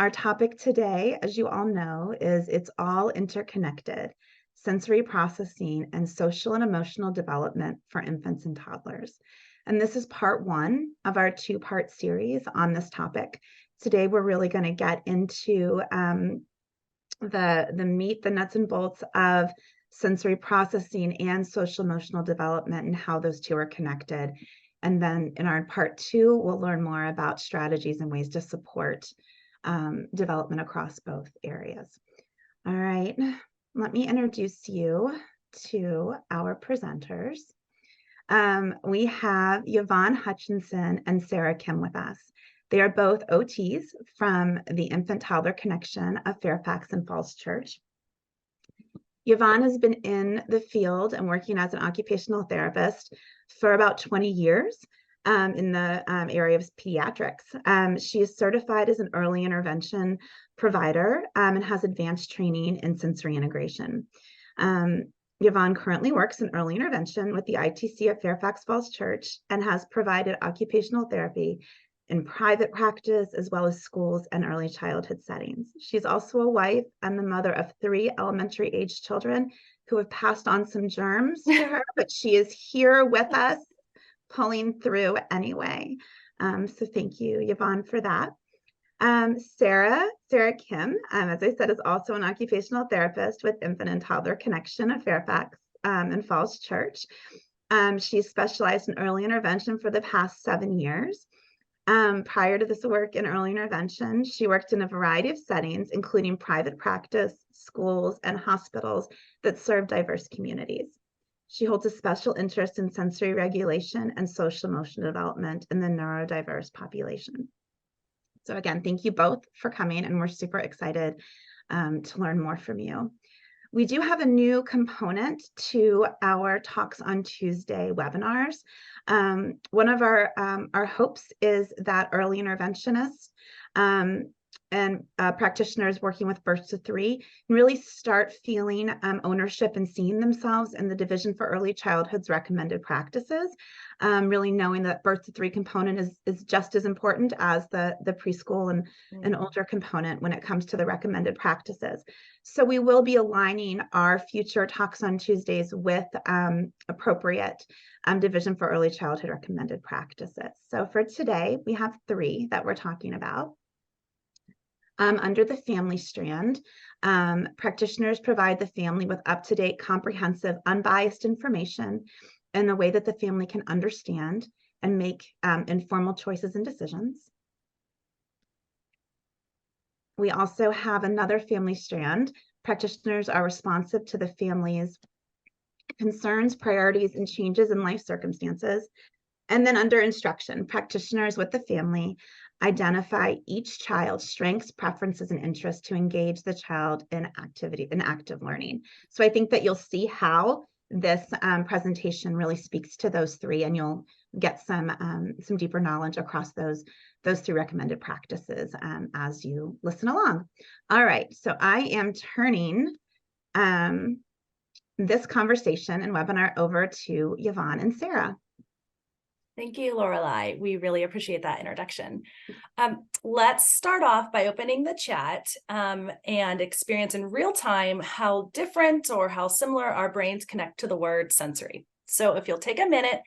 Our topic today, as you all know, is it's all interconnected, sensory processing and social and emotional development for infants and toddlers. And this is part one of our two-part series on this topic. Today, we're really going to get into the meat, the nuts and bolts of sensory processing and social emotional development and how those two are connected. And then in our part two, we'll learn more about strategies and ways to support development across both areas. All right, let me introduce you to our presenters. We have Yvonnie Hutchinson and Sarah Kim with us. They are both OTs from the Infant Toddler Connection of Fairfax and Falls Church. Yvonnie has been in the field and working as an occupational therapist for about 20 years in the area of pediatrics. She is certified as an early intervention provider and has advanced training in sensory integration. Yvonnie currently works in early intervention with the ITC at Fairfax Falls Church and has provided occupational therapy in private practice, as well as schools and early childhood settings. She's also a wife and the mother of 3 elementary age children who have passed on some germs to her, but she is here with us, pulling through anyway. So thank you, Yvonnie, for that. Sarah Kim, as I said, is also an occupational therapist with Infant and Toddler Connection of Fairfax and Falls Church. She's specialized in early intervention for the past 7 years. Prior to this work in early intervention, she worked in a variety of settings, including private practice, schools, and hospitals that serve diverse communities. She holds a special interest in sensory regulation and social emotional development in the neurodiverse population. So again, thank you both for coming, and we're super excited to learn more from you. We do have a new component to our Talks on Tuesday webinars. One of our hopes is that early interventionists and practitioners working with birth to 3 really start feeling ownership and seeing themselves in the Division for Early Childhood's recommended practices, really knowing that birth to 3 component is just as important as the preschool and older component when it comes to the recommended practices. So we will be aligning our future Talks on Tuesdays with appropriate Division for Early Childhood recommended practices. So for today, we have 3 that we're talking about. Under the family strand, practitioners provide the family with up-to-date, comprehensive, unbiased information in a way that the family can understand and make informed choices and decisions. We also have another family strand. Practitioners are responsive to the family's concerns, priorities, and changes in life circumstances. And then under instruction, practitioners with the family identify each child's strengths, preferences, and interests to engage the child in active learning. So I think that you'll see how this presentation really speaks to those 3, and you'll get some deeper knowledge across those 3 recommended practices as you listen along. All right, so I am turning this conversation and webinar over to Yvonnie and Sarah. Thank you, Lorelei. We really appreciate that introduction. Let's start off by opening the chat and experience in real time how different or how similar our brains connect to the word sensory. So if you'll take a minute,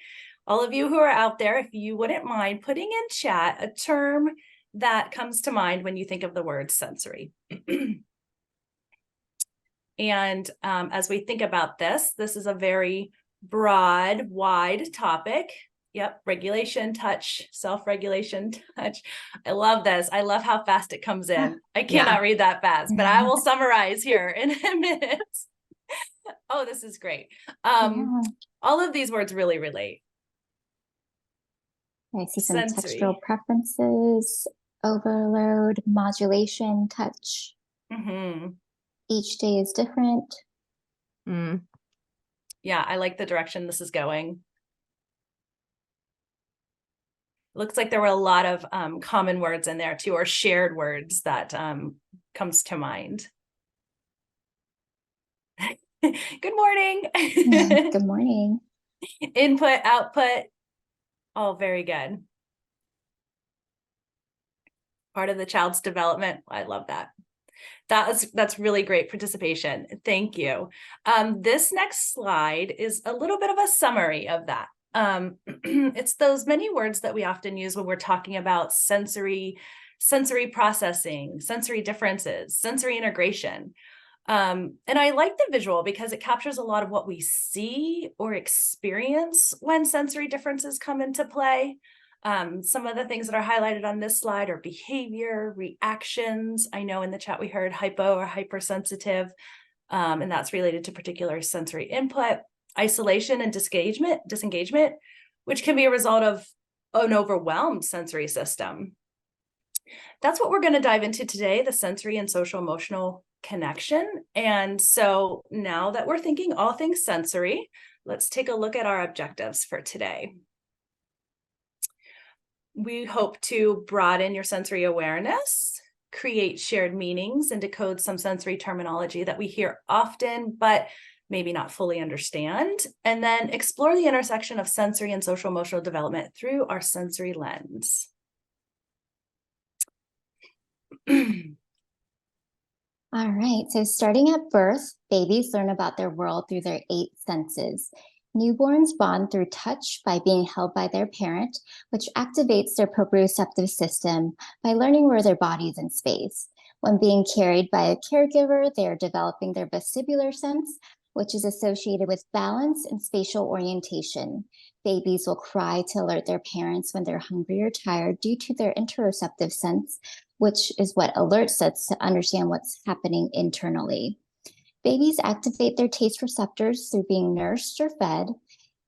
all of you who are out there, if you wouldn't mind putting in chat a term that comes to mind when you think of the word sensory. And as we think about this is a very broad, wide topic. Yep, regulation, touch, self-regulation, touch. I love this. I love how fast it comes in. I cannot read that fast, but I will summarize here in a minute. Oh, this is great. All of these words really relate. I see some textural preferences, overload, modulation, touch. Each day is different. Yeah, I like the direction this is going. Looks like there were a lot of common words in there too, or shared words that comes to mind. Good morning. Good morning. Input, output. Oh, very good. part of the child's development. I love that. That's really great participation. Thank you. This next slide is a little bit of a summary of that. It's those many words that we often use when we're talking about sensory processing, sensory differences, sensory integration. And I like the visual because it captures a lot of what we see or experience when sensory differences come into play. Some of the things that are highlighted on this slide are behavior, reactions. I know in the chat we heard hypo or hypersensitive, and that's related to particular sensory input, isolation and disengagement, which can be a result of an overwhelmed sensory system. That's what we're going to dive into today, the sensory and social emotional connection. And so now that we're thinking all things sensory, let's take a look at our objectives for today. We hope to broaden your sensory awareness, create shared meanings, and decode some sensory terminology that we hear often, but maybe not fully understand, and then explore the intersection of sensory and social emotional development through our sensory lens. All right, so starting at birth, babies learn about their world through their 8 senses. Newborns bond through touch by being held by their parent, which activates their proprioceptive system by learning where their body is in space. When being carried by a caregiver, they are developing their vestibular sense, which is associated with balance and spatial orientation. Babies will cry to alert their parents when they're hungry or tired due to their interoceptive sense, which is what alerts us to understand what's happening internally. Babies activate their taste receptors through being nursed or fed.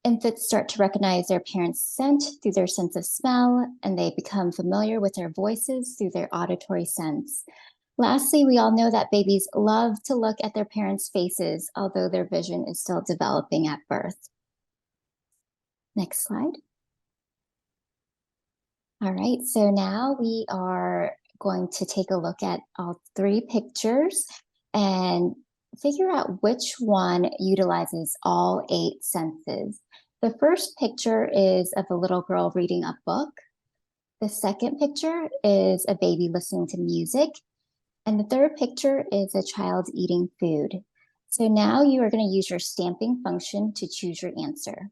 Infants start to recognize their parents' scent through their sense of smell, and they become familiar with their voices through their auditory sense. Lastly, we all know that babies love to look at their parents' faces, although their vision is still developing at birth. Next slide. All right, so now we are going to take a look at all 3 pictures and figure out which one utilizes all 8 senses. The first picture is of a little girl reading a book. The second picture is a baby listening to music. And the third picture is a child eating food. So now you are going to use your stamping function to choose your answer.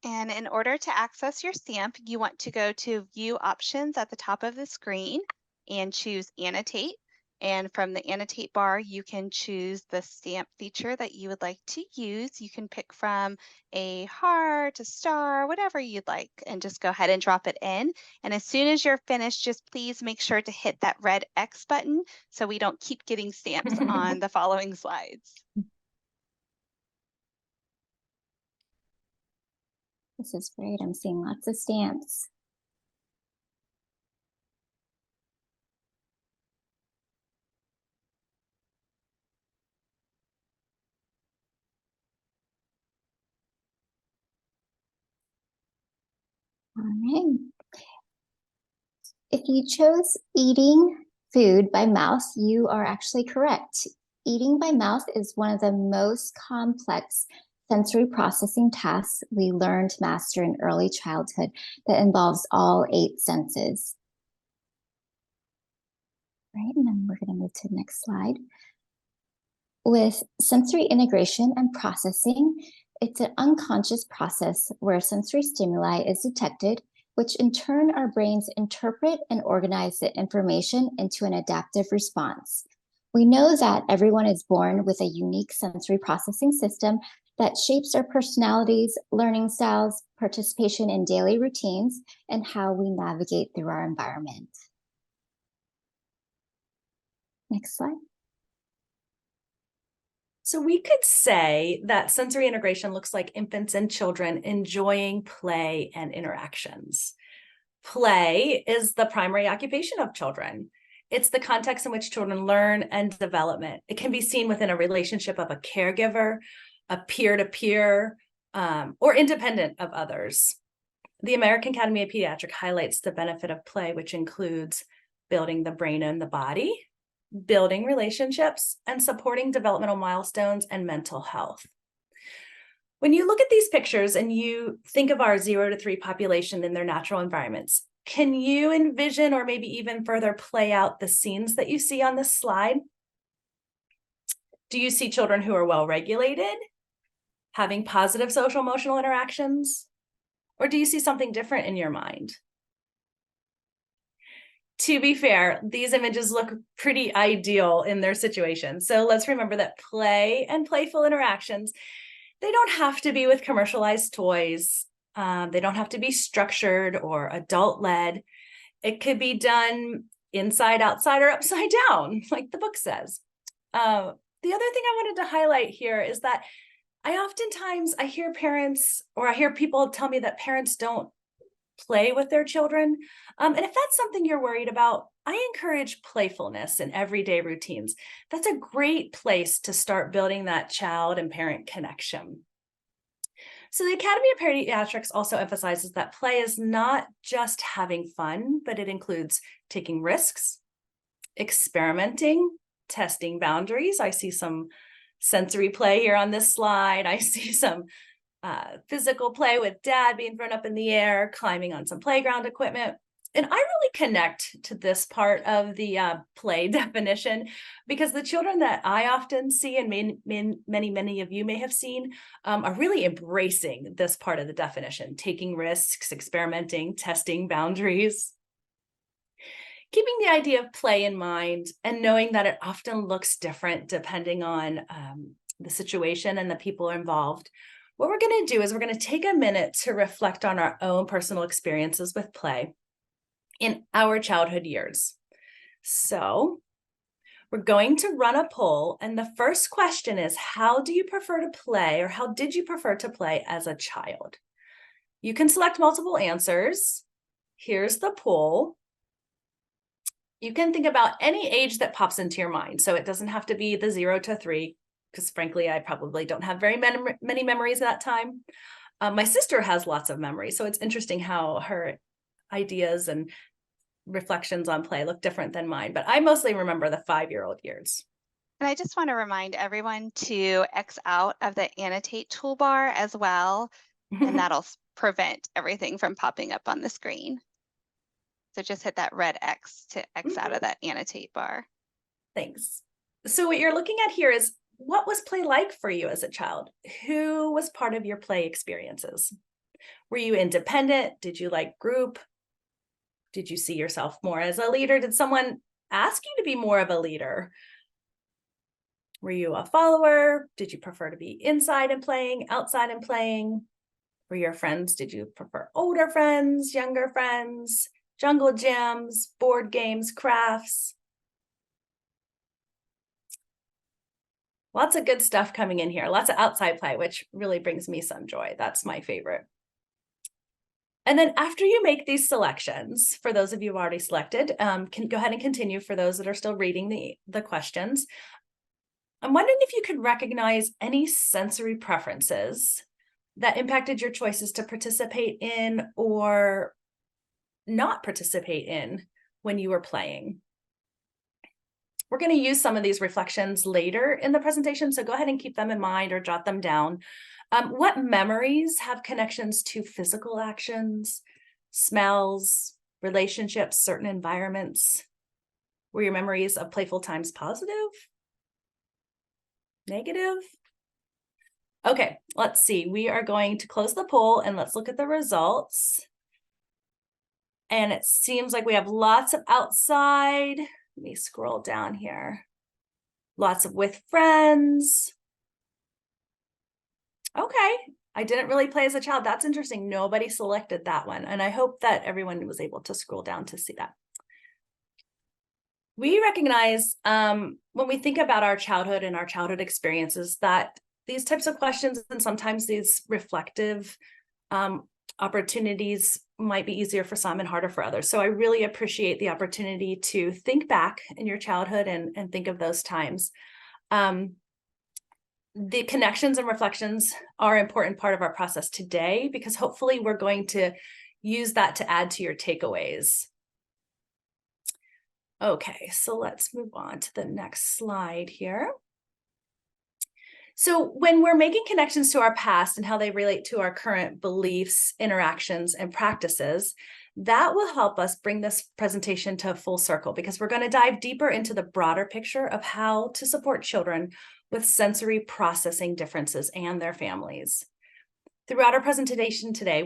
And in order to access your stamp, you want to go to View Options at the top of the screen and choose Annotate. And from the Annotate bar, you can choose the stamp feature that you would like to use. You can pick from a heart, a star, whatever you'd like, and just go ahead and drop it in. And as soon as you're finished, just please make sure to hit that red X button so we don't keep getting stamps on the following slides. This is great. I'm seeing lots of stamps. All right. If you chose eating food by mouth, you are actually correct. Eating by mouth is one of the most complex sensory processing tasks we learn to master in early childhood that involves all 8 senses. Right, and then we're going to move to the next slide. With sensory integration and processing, it's an unconscious process where sensory stimuli is detected, which in turn our brains interpret and organize the information into an adaptive response. We know that everyone is born with a unique sensory processing system that shapes our personalities, learning styles, participation in daily routines, and how we navigate through our environment. Next slide. So we could say that sensory integration looks like infants and children enjoying play and interactions. Play is the primary occupation of children. It's the context in which children learn and development. It can be seen within a relationship of a caregiver, a peer-to-peer, or independent of others. The American Academy of Pediatrics highlights the benefit of play, which includes building the brain and the body, building relationships, and supporting developmental milestones and mental health. When you look at these pictures and you think of our 0 to 3 population in their natural environments, can you envision or maybe even further play out the scenes that you see on this slide? Do you see children who are well-regulated, having positive social emotional interactions? Or do you see something different in your mind? To be fair, these images look pretty ideal in their situation. So let's remember that play and playful interactions, they don't have to be with commercialized toys. They don't have to be structured or adult-led. It could be done inside, outside, or upside down, like the book says. The other thing I wanted to highlight here is that I hear parents, or I hear people tell me that parents don't play with their children. And if that's something you're worried about, I encourage playfulness in everyday routines. That's a great place to start building that child and parent connection. So the Academy of Pediatrics also emphasizes that play is not just having fun, but it includes taking risks, experimenting, testing boundaries. I see some sensory play here on this slide. I see some physical play with dad being thrown up in the air, climbing on some playground equipment. And I really connect to this part of the play definition because the children that I often see, and many of you may have seen, are really embracing this part of the definition, taking risks, experimenting, testing boundaries. Keeping the idea of play in mind and knowing that it often looks different depending on the situation and the people involved. What we're going to do is we're going to take a minute to reflect on our own personal experiences with play in our childhood years. So we're going to run a poll, and the first question is, how do you prefer to play, or how did you prefer to play as a child? You can select multiple answers. Here's the poll. You can think about any age that pops into your mind. So it doesn't have to be the 0 to 3, because frankly, I probably don't have very many memories at that time. My sister has lots of memories, so it's interesting how her ideas and reflections on play look different than mine, but I mostly remember the 5-year-old years. And I just want to remind everyone to X out of the annotate toolbar as well, and that'll prevent everything from popping up on the screen. So just hit that red X to X out of that annotate bar. Thanks. So what you're looking at here is, what was play like for you as a child? Who was part of your play experiences? Were you independent? Did you like group? Did you see yourself more as a leader? Did someone ask you to be more of a leader? Were you a follower? Did you prefer to be inside and playing, outside and playing? Were your friends, did you prefer older friends, younger friends, jungle gyms, board games, crafts? Lots of good stuff coming in here. Lots of outside play, which really brings me some joy. That's my favorite. And then after you make these selections, for those of you who've already selected, can go ahead and continue for those that are still reading the questions. I'm wondering if you could recognize any sensory preferences that impacted your choices to participate in or not participate in when you were playing. We're going to use some of these reflections later in the presentation, so go ahead and keep them in mind or jot them down. What memories have connections to physical actions, smells, relationships, certain environments? Were your memories of playful times positive? Negative? Okay, let's see. We are going to close the poll and let's look at the results. And it seems like we have lots of outside. Let me scroll down here. Lots of with friends. Okay, I didn't really play as a child. That's interesting. Nobody selected that one. And I hope that everyone was able to scroll down to see that. We recognize when we think about our childhood and our childhood experiences that these types of questions and sometimes these reflective opportunities might be easier for some and harder for others. So I really appreciate the opportunity to think back in your childhood and think of those times. The connections and reflections are an important part of our process today because hopefully we're going to use that to add to your takeaways. Okay, so let's move on to the next slide here. So when we're making connections to our past and how they relate to our current beliefs, interactions, and practices, that will help us bring this presentation to a full circle, because we're going to dive deeper into the broader picture of how to support children with sensory processing differences and their families. Throughout our presentation today,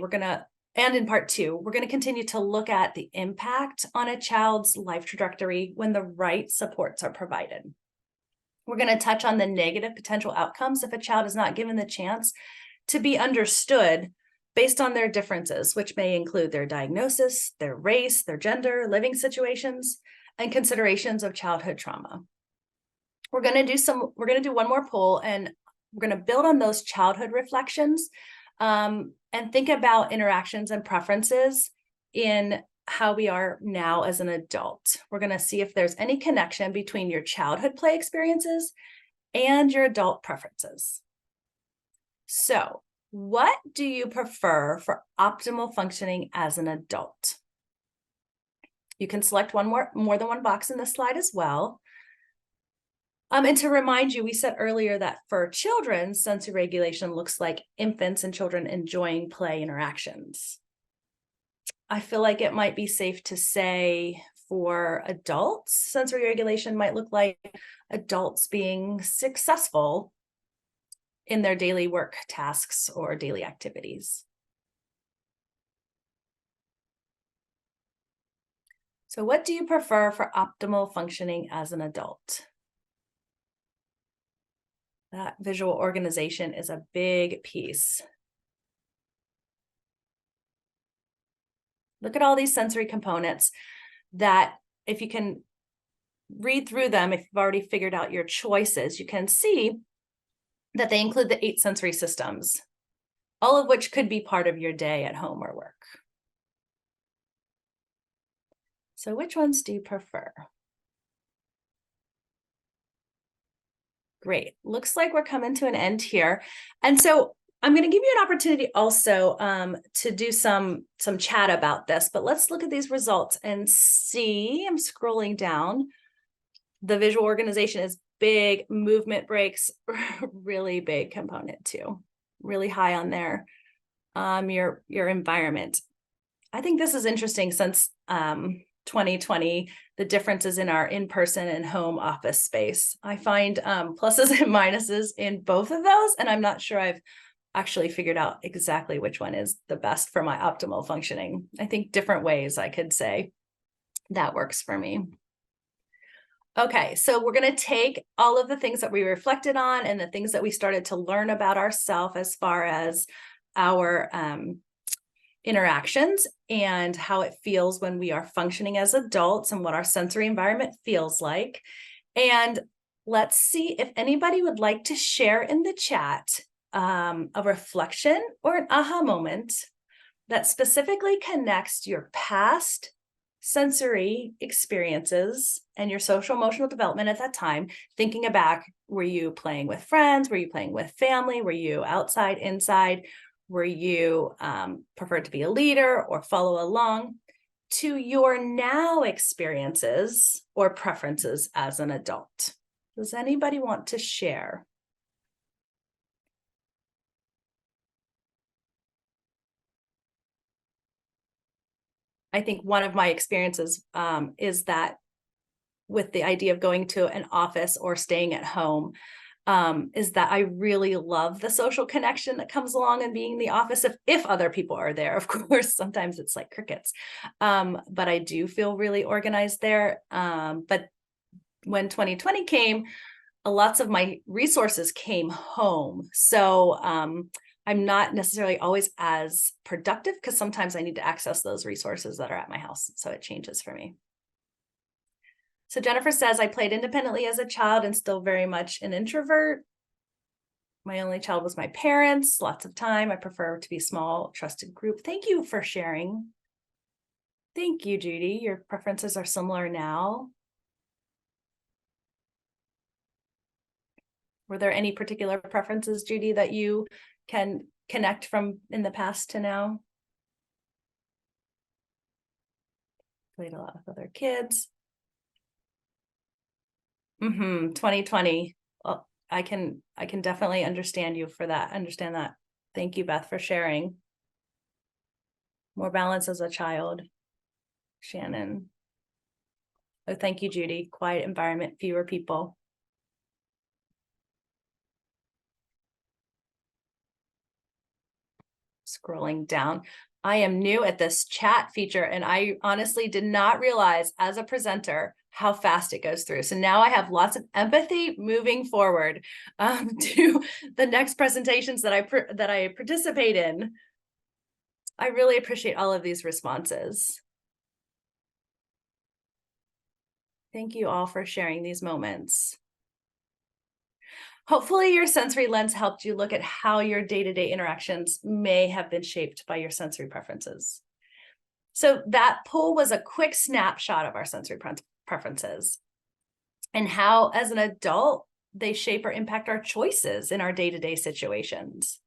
and in part 2, we're going to continue to look at the impact on a child's life trajectory when the right supports are provided. We're going to touch on the negative potential outcomes if a child is not given the chance to be understood based on their differences, which may include their diagnosis, their race, their gender, living situations, and considerations of childhood trauma. We're going to do one more poll, and we're going to build on those childhood reflections and think about interactions and preferences in how we are now as an adult. We're going to see if there's any connection between your childhood play experiences and your adult preferences. So, what do you prefer for optimal functioning as an adult? You can select more than one box in this slide as well. And to remind you, we said earlier that for children, sensory regulation looks like infants and children enjoying play interactions. I feel like it might be safe to say for adults, sensory regulation might look like adults being successful in their daily work tasks or daily activities. So what do you prefer for optimal functioning as an adult? That visual organization is a big piece. Look at all these sensory components that, if you can read through them, if you've already figured out your choices, you can see that they include the 8 sensory systems, all of which could be part of your day at home or work. So which ones do you prefer? Great. Looks like we're coming to an end here. And so I'm going to give you an opportunity also to do some chat about this, but let's look at these results and see. I'm scrolling down. The visual organization is big. Movement breaks, really big component too. Really high on there. Your environment. I think this is interesting since 2020, the differences in our in-person and home office space. I find pluses and minuses in both of those, and I'm not sure I've actually figured out exactly which one is the best for my optimal functioning. I think different ways I could say that works for me. Okay, so we're going to take all of the things that we reflected on and the things that we started to learn about ourselves as far as our interactions and how it feels when we are functioning as adults and what our sensory environment feels like. And let's see if anybody would like to share in the chat a reflection or an aha moment that specifically connects your past sensory experiences and your social emotional development at that time, thinking back, were you playing with friends? Were you playing with family? Were you outside, inside? Were you preferred to be a leader or follow along, to your now experiences or preferences as an adult? Does anybody want to share? I think one of my experiences is that with the idea of going to an office or staying at home, is that I really love the social connection that comes along and being in the office if other people are there. Of course, sometimes it's like crickets, but I do feel really organized there. But when 2020 came, lots of my resources came home. So I'm not necessarily always as productive because sometimes I need to access those resources that are at my house. So it changes for me. So Jennifer says, I played independently as a child and still very much an introvert. My only child was my parents, lots of time. I prefer to be small, trusted group. Thank you for sharing. Thank you, Judy. Your preferences are similar now. Were there any particular preferences, Judy, that you can connect from in the past to now? Played a lot with other kids. 2020. Well, I can definitely understand you for that. Understand that. Thank you, Beth, for sharing. More balance as a child. Shannon. Oh, thank you, Judy. Quiet environment, fewer people. Scrolling down. I am new at this chat feature, and I honestly did not realize as a presenter how fast it goes through. So now I have lots of empathy moving forward to the next presentations that I participate in. I really appreciate all of these responses. Thank you all for sharing these moments. Hopefully your sensory lens helped you look at how your day-to-day interactions may have been shaped by your sensory preferences. So that poll was a quick snapshot of our sensory preferences and how, as an adult, they shape or impact our choices in our day-to-day situations.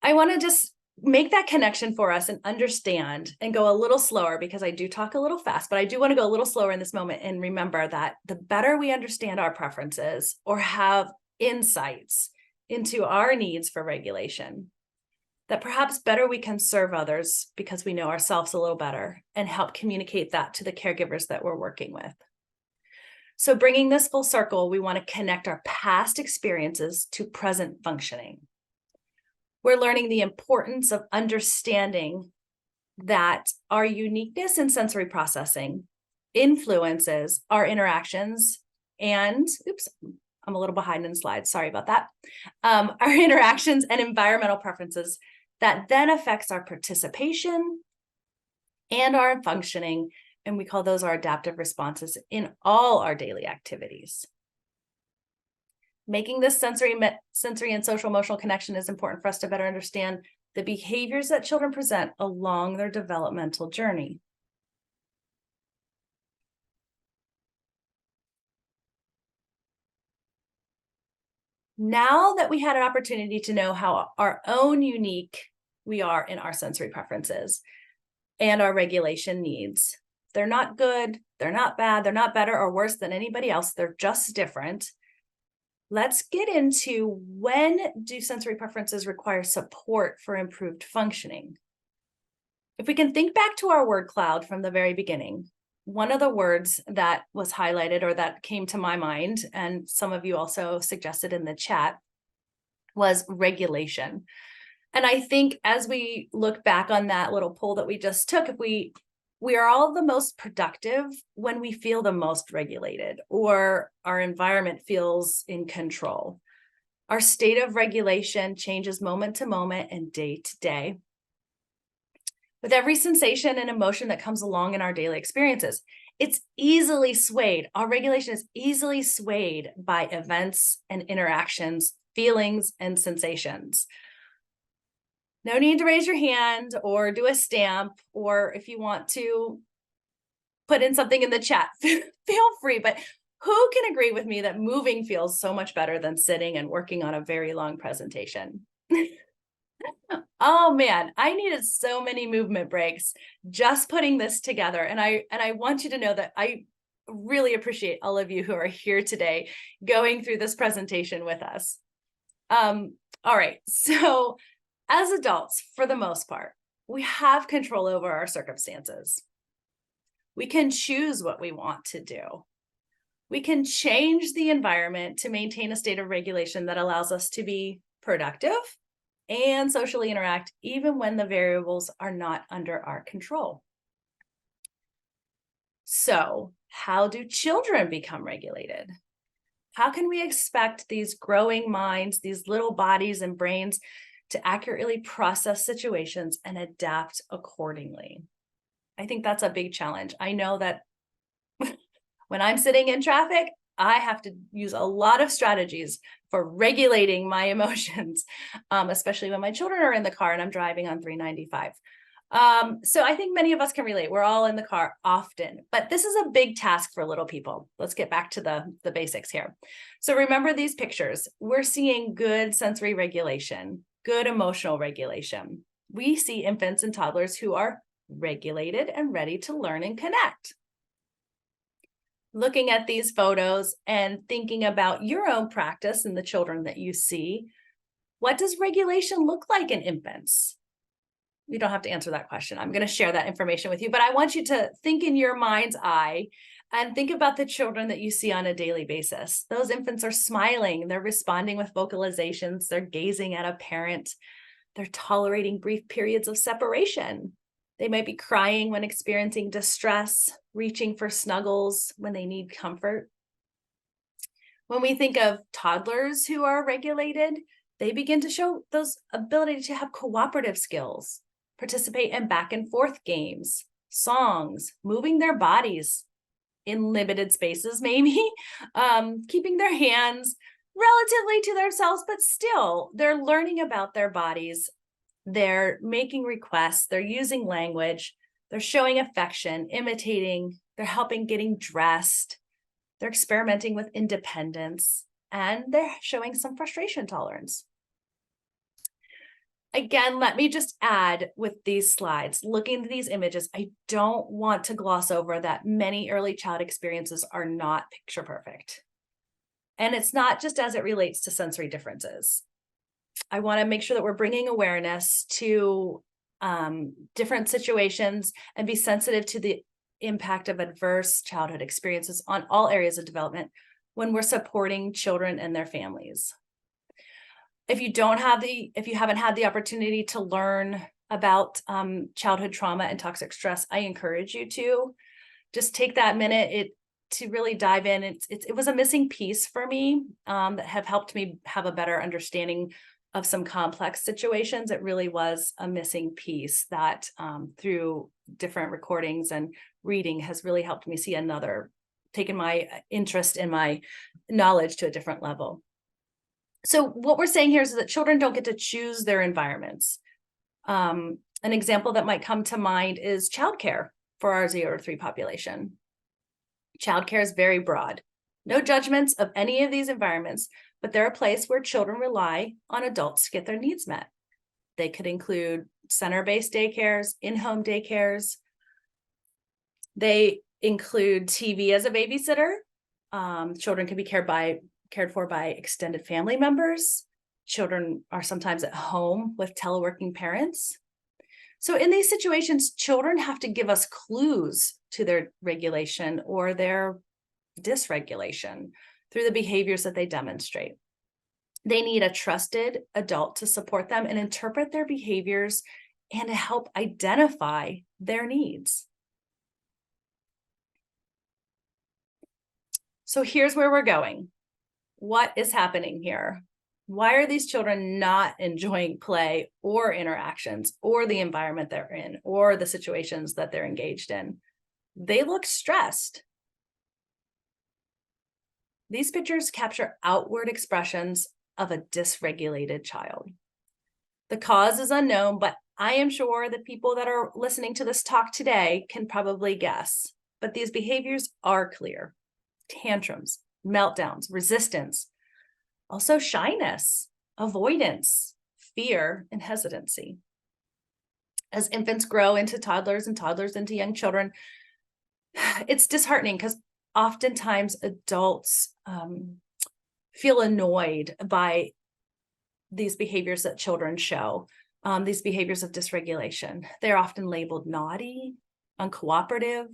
I want to just make that connection for us and understand and go a little slower, because I do talk a little fast, but I do want to go a little slower in this moment and remember that the better we understand our preferences or have insights into our needs for regulation, that perhaps better we can serve others because we know ourselves a little better and help communicate that to the caregivers that we're working with. So bringing this full circle, we want to connect our past experiences to present functioning. We're learning the importance of understanding that our uniqueness in sensory processing influences our interactions and, oops, I'm a little behind in slides, sorry about that. Our interactions and environmental preferences that then affects our participation and our functioning, and we call those our adaptive responses in all our daily activities. Making this sensory and social emotional connection is important for us to better understand the behaviors that children present along their developmental journey. Now that we had an opportunity to know how our own unique we are in our sensory preferences and our regulation needs, they're not good, they're not bad, they're not better or worse than anybody else, they're just different. Let's get into, when do sensory preferences require support for improved functioning? If we can think back to our word cloud from the very beginning, one of the words that was highlighted or that came to my mind, and some of you also suggested in the chat, was regulation. And I think as we look back on that little poll that we just took, if we are all the most productive when we feel the most regulated or our environment feels in control. Our state of regulation changes moment to moment and day to day. With every sensation and emotion that comes along in our daily experiences, it's easily swayed. Our regulation is easily swayed by events and interactions, feelings and sensations. No need to raise your hand or do a stamp, or if you want to put in something in the chat, feel free. But who can agree with me that moving feels so much better than sitting and working on a very long presentation? Oh man, I needed so many movement breaks just putting this together. And I want you to know that I really appreciate all of you who are here today going through this presentation with us. All right, so as adults, for the most part, we have control over our circumstances. We can choose what we want to do. We can change the environment to maintain a state of regulation that allows us to be productive and socially interact, even when the variables are not under our control. So, how do children become regulated? How can we expect these growing minds, these little bodies and brains, to accurately process situations and adapt accordingly? I think that's a big challenge. I know that when I'm sitting in traffic, I have to use a lot of strategies for regulating my emotions, especially when my children are in the car and I'm driving on 395. So I think many of us can relate. We're all in the car often, but this is a big task for little people. Let's get back to the basics here. So remember these pictures. We're seeing good sensory regulation, good emotional regulation. We see infants and toddlers who are regulated and ready to learn and connect. Looking at these photos and thinking about your own practice and the children that you see, what does regulation look like in infants? You don't have to answer that question. I'm going to share that information with you, but I want you to think in your mind's eye and think about the children that you see on a daily basis. Those infants are smiling, they're responding with vocalizations, they're gazing at a parent, they're tolerating brief periods of separation. They might be crying when experiencing distress, reaching for snuggles when they need comfort. When we think of toddlers who are regulated, they begin to show those ability to have cooperative skills, participate in back and forth games, songs, moving their bodies in limited spaces, maybe, keeping their hands relatively to themselves, but still they're learning about their bodies. They're making requests, they're using language, they're showing affection, imitating, they're helping getting dressed, they're experimenting with independence, and they're showing some frustration tolerance. Again, let me just add with these slides, looking at these images, I don't want to gloss over that many early child experiences are not picture perfect. And it's not just as it relates to sensory differences. I want to make sure that we're bringing awareness to different situations and be sensitive to the impact of adverse childhood experiences on all areas of development when we're supporting children and their families. If you haven't had the opportunity to learn about childhood trauma and toxic stress, I encourage you to just take that minute to really dive in. It was a missing piece for me that have helped me have a better understanding of some complex situations. It really was a missing piece that through different recordings and reading has really helped me see taken my interest in my knowledge to a different level. So what we're saying here is that children don't get to choose their environments. An example that might come to mind is childcare for our 0 to 3 population. Childcare is very broad. No judgments of any of these environments, but they're a place where children rely on adults to get their needs met. They could include center-based daycares, in-home daycares. They include TV as a babysitter. Children can be cared for by extended family members. Children are sometimes at home with teleworking parents. So in these situations, children have to give us clues to their regulation or their dysregulation through the behaviors that they demonstrate. They need a trusted adult to support them and interpret their behaviors and to help identify their needs. So here's where we're going. What is happening here? Why are these children not enjoying play or interactions or the environment they're in or the situations that they're engaged in? They look stressed. These pictures capture outward expressions of a dysregulated child. The cause is unknown, but I am sure the people that are listening to this talk today can probably guess. But these behaviors are clear. Tantrums, meltdowns, resistance, also shyness, avoidance, fear, and hesitancy. As infants grow into toddlers and toddlers into young children, it's disheartening because oftentimes adults feel annoyed by these behaviors that children show, these behaviors of dysregulation. They're often labeled naughty, uncooperative.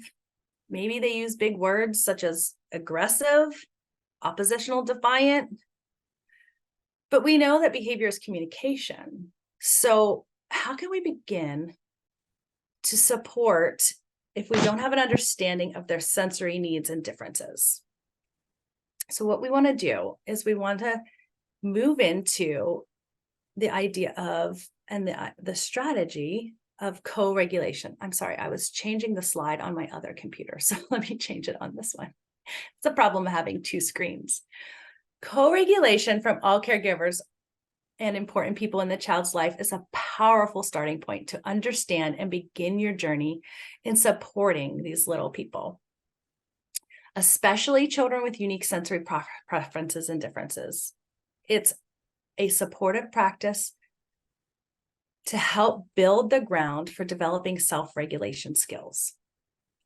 Maybe they use big words such as aggressive, oppositional, defiant. But we know that behavior is communication. So how can we begin to support if we don't have an understanding of their sensory needs and differences? So what we want to do is we want to move into the idea of and the strategy of co-regulation. I'm sorry, I was changing the slide on my other computer, so let me change it on this one. It's a problem of having 2 screens. Co-regulation from all caregivers and important people in the child's life is a powerful starting point to understand and begin your journey in supporting these little people, especially children with unique sensory preferences and differences. It's a supportive practice to help build the ground for developing self-regulation skills.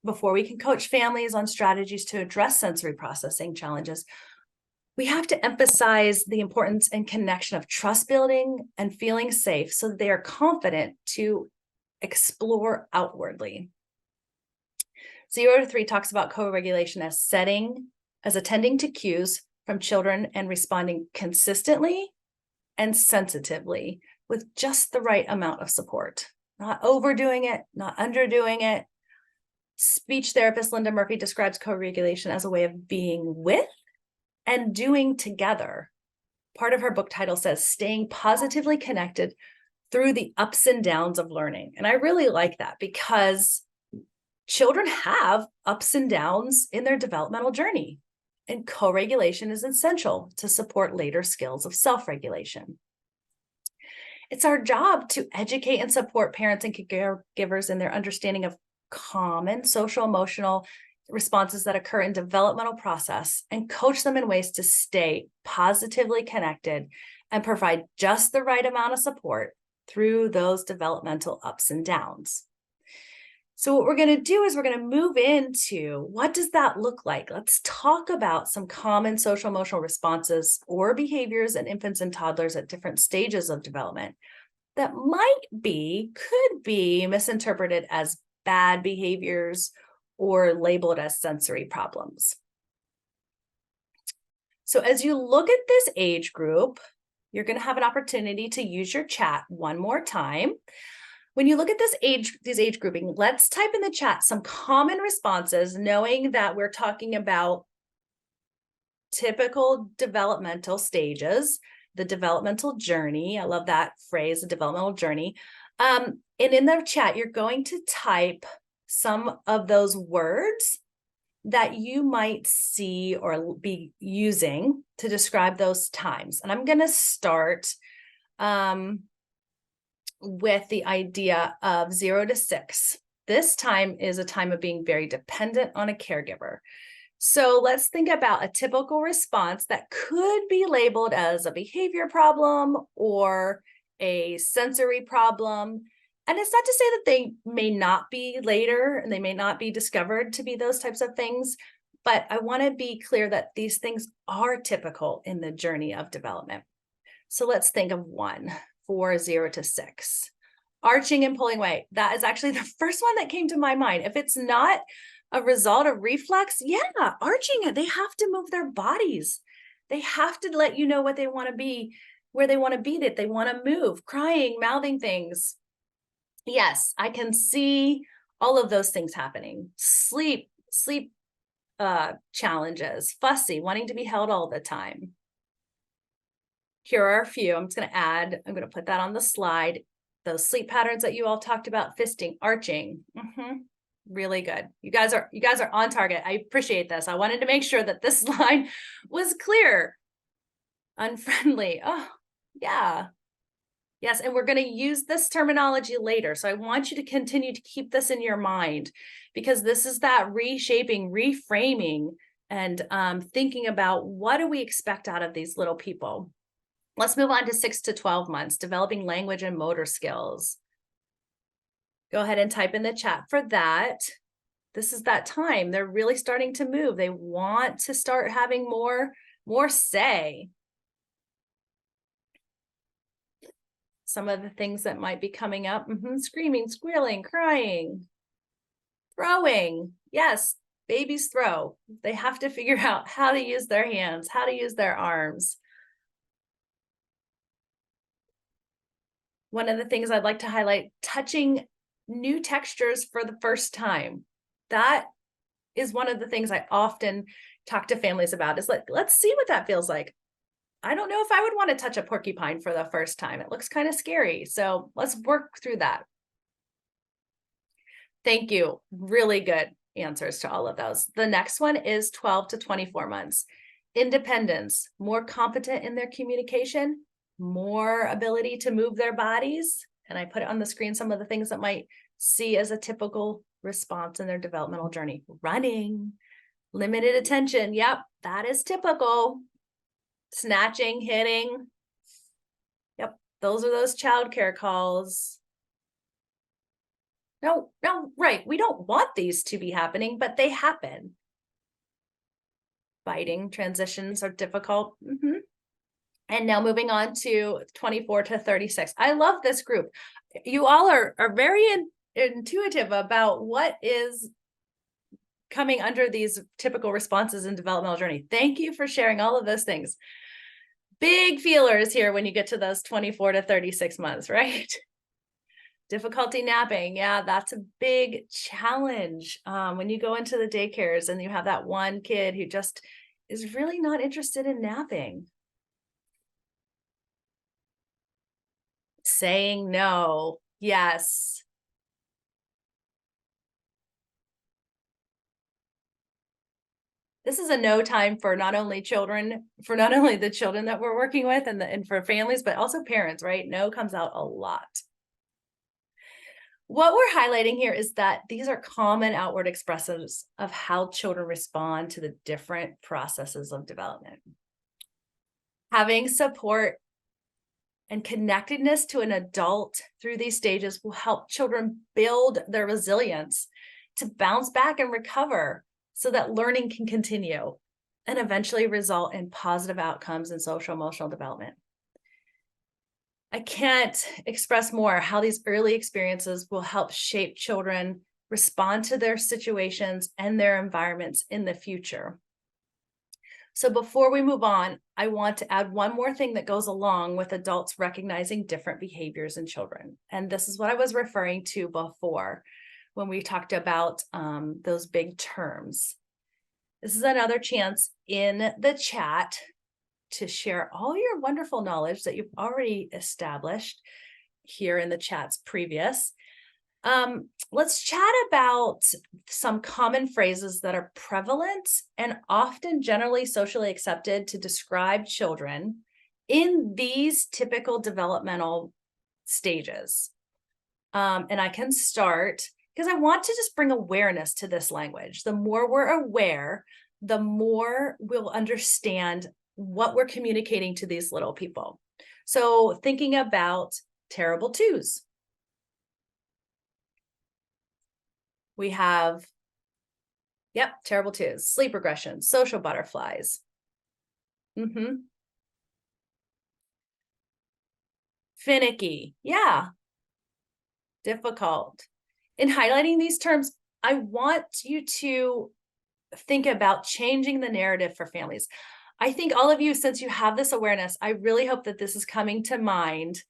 Before we can coach families on strategies to address sensory processing challenges, we have to emphasize the importance and connection of trust building and feeling safe so that they are confident to explore outwardly. 0 to 3 talks about co-regulation as attending to cues from children and responding consistently and sensitively with just the right amount of support, not overdoing it, not underdoing it. Speech therapist Linda Murphy describes co-regulation as a way of being with and doing together. Part of her book title says, staying positively connected through the ups and downs of learning. And I really like that because children have ups and downs in their developmental journey, and co-regulation is essential to support later skills of self-regulation. It's our job to educate and support parents and caregivers in their understanding of common social emotional responses that occur in developmental process and coach them in ways to stay positively connected and provide just the right amount of support through those developmental ups and downs. So what we're going to do is we're going to move into what does that look like? Let's talk about some common social emotional responses or behaviors in infants and toddlers at different stages of development that could be misinterpreted as bad behaviors or labeled as sensory problems. So as you look at this age group, you're going to have an opportunity to use your chat one more time. When you look at these age grouping, let's type in the chat some common responses, knowing that we're talking about typical developmental stages, the developmental journey. I love that phrase, the developmental journey. And in the chat, you're going to type some of those words that you might see or be using to describe those times. And I'm going to start with the idea of 0 to 6. This time is a time of being very dependent on a caregiver. So let's think about a typical response that could be labeled as a behavior problem or a sensory problem. And it's not to say that they may not be later and they may not be discovered to be those types of things, but I want to be clear that these things are typical in the journey of development. So let's think of one for 0 to 6. Arching and pulling away. That is actually the first one that came to my mind. If it's not a result of reflex, yeah, arching it. They have to move their bodies. They have to let you know what they want to be, where they want to be, that they want to move, crying, mouthing things. Yes, I can see all of those things happening. Sleep challenges, fussy, wanting to be held all the time. Here are a few. I'm going to put that on the slide. Those sleep patterns that you all talked about, fisting, arching. Really good. You guys are on target. I appreciate this. I wanted to make sure that this line was clear. Unfriendly. Oh, yeah. Yes, and we're going to use this terminology later. So I want you to continue to keep this in your mind, because this is that reshaping, reframing, and thinking about what do we expect out of these little people. Let's move on to 6 to 12 months, developing language and motor skills. Go ahead and type in the chat for that. This is that time. They're really starting to move. They want to start having more say. Some of the things that might be coming up, screaming, squealing, crying, throwing. Yes, babies throw. They have to figure out how to use their hands, how to use their arms. One of the things I'd like to highlight, touching new textures for the first time. That is one of the things I often talk to families about, is like, let's see what that feels like. I don't know if I would want to touch a porcupine for the first time. It looks kind of scary. So let's work through that. Thank you. Really good answers to all of those. The next one is 12 to 24 months. Independence, more competent in their communication, more ability to move their bodies. And I put it on the screen some of the things that might see as a typical response in their developmental journey. Running, limited attention. Yep, that is typical. Snatching, hitting. Yep, those are those childcare calls. No, right. We don't want these to be happening, but they happen. Biting transitions are difficult. And now moving on to 24 to 36. I love this group. You all are very intuitive about what is coming under these typical responses in developmental journey. Thank you for sharing all of those things. Big feelers here when you get to those 24 to 36 months, right? Difficulty napping. Yeah, that's a big challenge. When you go into the daycares and you have that one kid who just is really not interested in napping. Saying no. Yes. This is a no time for not only the children that we're working with and for families, but also parents, right? No comes out a lot. What we're highlighting here is that these are common outward expressives of how children respond to the different processes of development. Having support and connectedness to an adult through these stages will help children build their resilience to bounce back and recover so that learning can continue and eventually result in positive outcomes in social emotional development. I can't express more how these early experiences will help shape children respond to their situations and their environments in the future. So before we move on, I want to add one more thing that goes along with adults recognizing different behaviors in children. And this is what I was referring to before when we talked about those big terms. This is another chance in the chat to share all your wonderful knowledge that you've already established here in the chats previous. Let's chat about some common phrases that are prevalent and often generally socially accepted to describe children in these typical developmental stages. And I can start because I want to just bring awareness to this language. The more we're aware, the more we'll understand what we're communicating to these little people. So thinking about terrible twos. We have, terrible twos, sleep regression, social butterflies. Finicky, difficult. In highlighting these terms, I want you to think about changing the narrative for families. I think all of you, since you have this awareness, I really hope that this is coming to mind,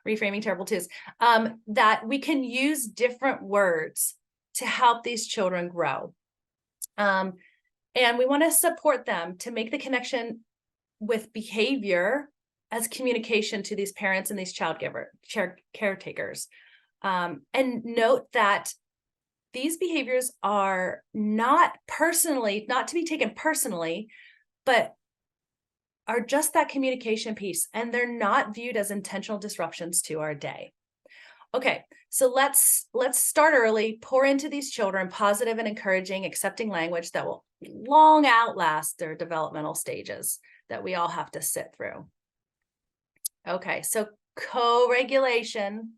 reframing terrible twos, that we can use different words to help these children grow. And we want to support them to make the connection with behavior as communication to these parents and these caretakers. And note that these behaviors are not to be taken personally, but are just that communication piece, and they're not viewed as intentional disruptions to our day. Okay, so let's start early, pour into these children positive and encouraging, accepting language that will long outlast their developmental stages that we all have to sit through. Okay, so co-regulation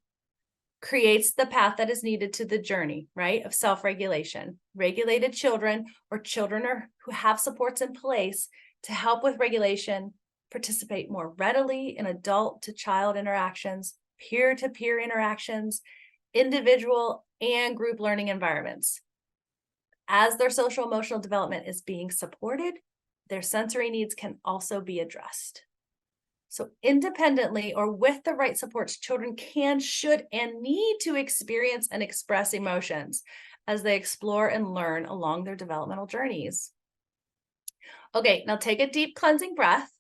creates the path that is needed to the journey, right, of self-regulation. Regulated children or children who have supports in place to help with regulation participate more readily in adult-to-child interactions, peer-to-peer interactions, individual and group learning environments. As their social emotional development is being supported, their sensory needs can also be addressed. So independently or with the right supports, children can, should, and need to experience and express emotions as they explore and learn along their developmental journeys. Okay, now take a deep cleansing breath.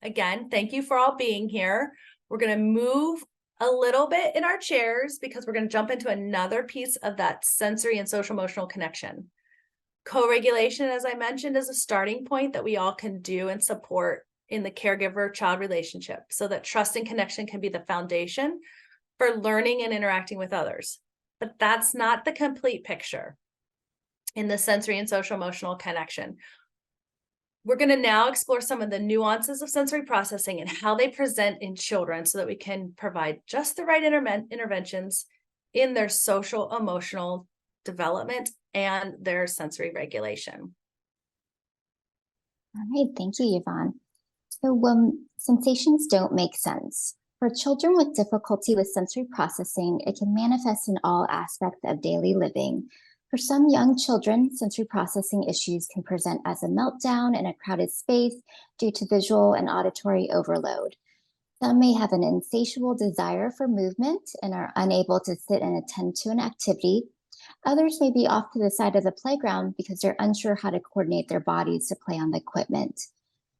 Again, thank you for all being here. We're going to move a little bit in our chairs because we're going to jump into another piece of that sensory and social emotional connection. Co-regulation, as I mentioned, is a starting point that we all can do and support in the caregiver-child relationship so that trust and connection can be the foundation for learning and interacting with others. But that's not the complete picture in the sensory and social emotional connection. We're going to now explore some of the nuances of sensory processing and how they present in children so that we can provide just the right interventions in their social emotional development and their sensory regulation. All right, thank you, Yvonne. So when sensations don't make sense, for children with difficulty with sensory processing, it can manifest in all aspects of daily living. For some young children, sensory processing issues can present as a meltdown in a crowded space due to visual and auditory overload. Some may have an insatiable desire for movement and are unable to sit and attend to an activity. Others may be off to the side of the playground because they're unsure how to coordinate their bodies to play on the equipment.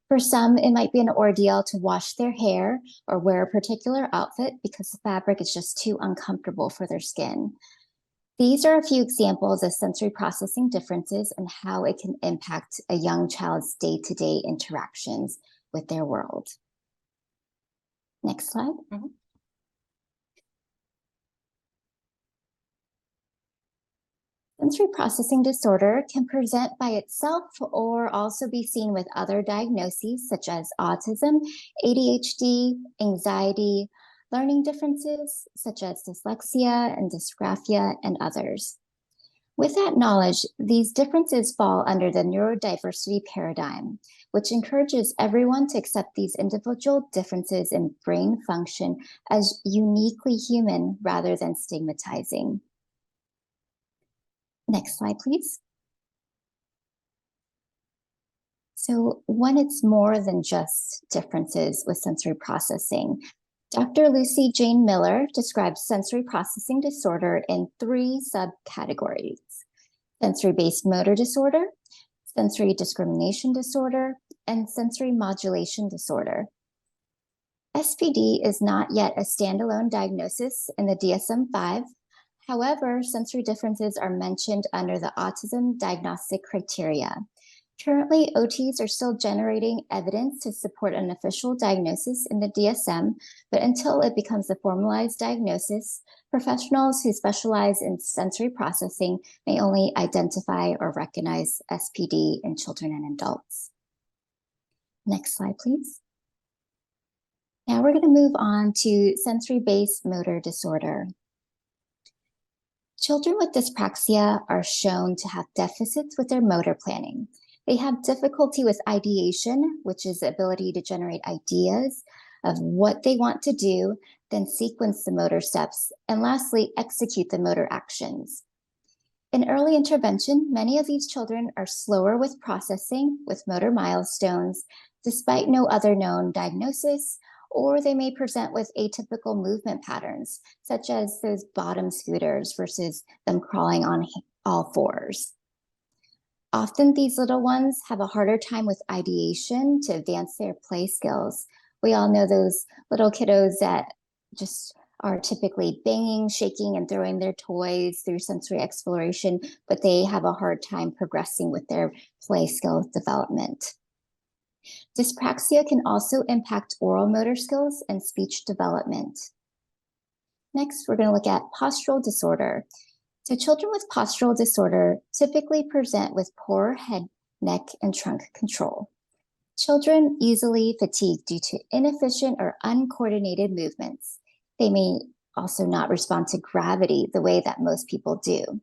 For some, it might be an ordeal to wash their hair or wear a particular outfit because the fabric is just too uncomfortable for their skin. These are a few examples of sensory processing differences and how it can impact a young child's day-to-day interactions with their world. Next slide. Sensory processing disorder can present by itself or also be seen with other diagnoses such as autism, ADHD, anxiety, learning differences such as dyslexia and dysgraphia, and others. With that knowledge, these differences fall under the neurodiversity paradigm, which encourages everyone to accept these individual differences in brain function as uniquely human rather than stigmatizing. Next slide, please. So when it's more than just differences with sensory processing, Dr. Lucy Jane Miller describes sensory processing disorder in 3 subcategories: sensory-based motor disorder, sensory discrimination disorder, and sensory modulation disorder. SPD is not yet a standalone diagnosis in the DSM-5. However, sensory differences are mentioned under the autism diagnostic criteria. Currently, OTs are still generating evidence to support an official diagnosis in the DSM, but until it becomes a formalized diagnosis, professionals who specialize in sensory processing may only identify or recognize SPD in children and adults. Next slide, please. Now we're going to move on to sensory-based motor disorder. Children with dyspraxia are shown to have deficits with their motor planning. They have difficulty with ideation, which is the ability to generate ideas of what they want to do, then sequence the motor steps, and lastly, execute the motor actions. In early intervention, many of these children are slower with processing with motor milestones, despite no other known diagnosis, or they may present with atypical movement patterns, such as those bottom scooters versus them crawling on all fours. Often these little ones have a harder time with ideation to advance their play skills. We all know those little kiddos that just are typically banging, shaking, and throwing their toys through sensory exploration, but they have a hard time progressing with their play skills development. Dyspraxia can also impact oral motor skills and speech development. Next, we're going to look at postural disorder. So children with postural disorder typically present with poor head, neck, and trunk control. Children easily fatigue due to inefficient or uncoordinated movements. They may also not respond to gravity the way that most people do.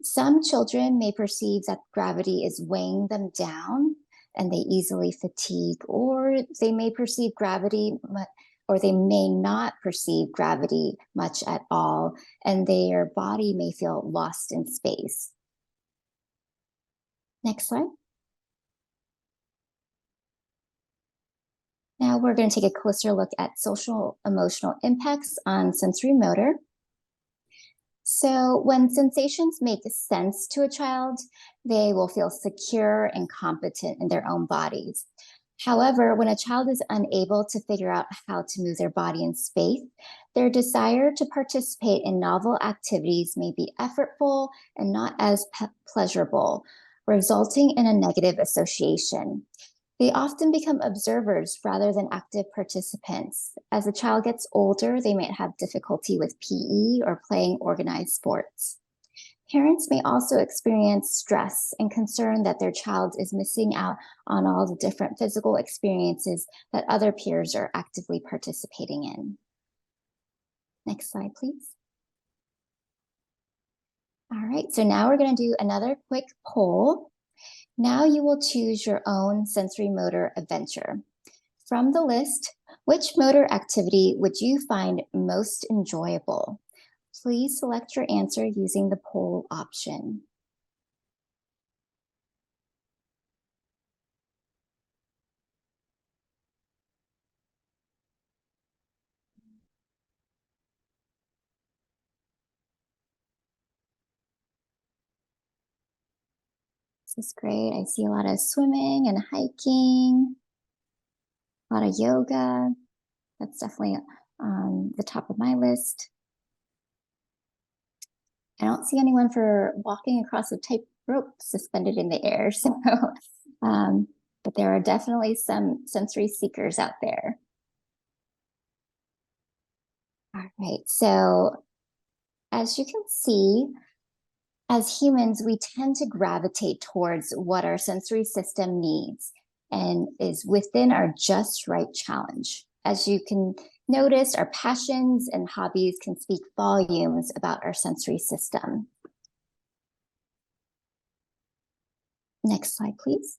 Some children may perceive that gravity is weighing them down and they easily fatigue, or they may perceive gravity, or they may not perceive gravity much at all, and their body may feel lost in space. Next slide. Now we're going to take a closer look at social emotional impacts on sensory motor. So when sensations make sense to a child, they will feel secure and competent in their own bodies. However, when a child is unable to figure out how to move their body in space, their desire to participate in novel activities may be effortful and not as pleasurable, resulting in a negative association. They often become observers rather than active participants. As a child gets older, they might have difficulty with PE or playing organized sports. Parents may also experience stress and concern that their child is missing out on all the different physical experiences that other peers are actively participating in. Next slide, please. All right, so now we're going to do another quick poll. Now you will choose your own sensory motor adventure. From the list, which motor activity would you find most enjoyable? Please select your answer using the poll option. This is great. I see a lot of swimming and hiking, a lot of yoga. That's definitely on the top of my list. I don't see anyone for walking across a tightrope suspended in the air. So, but there are definitely some sensory seekers out there. All right. So as you can see, as humans, we tend to gravitate towards what our sensory system needs and is within our just right challenge. As you can notice, our passions and hobbies can speak volumes about our sensory system. Next slide, please.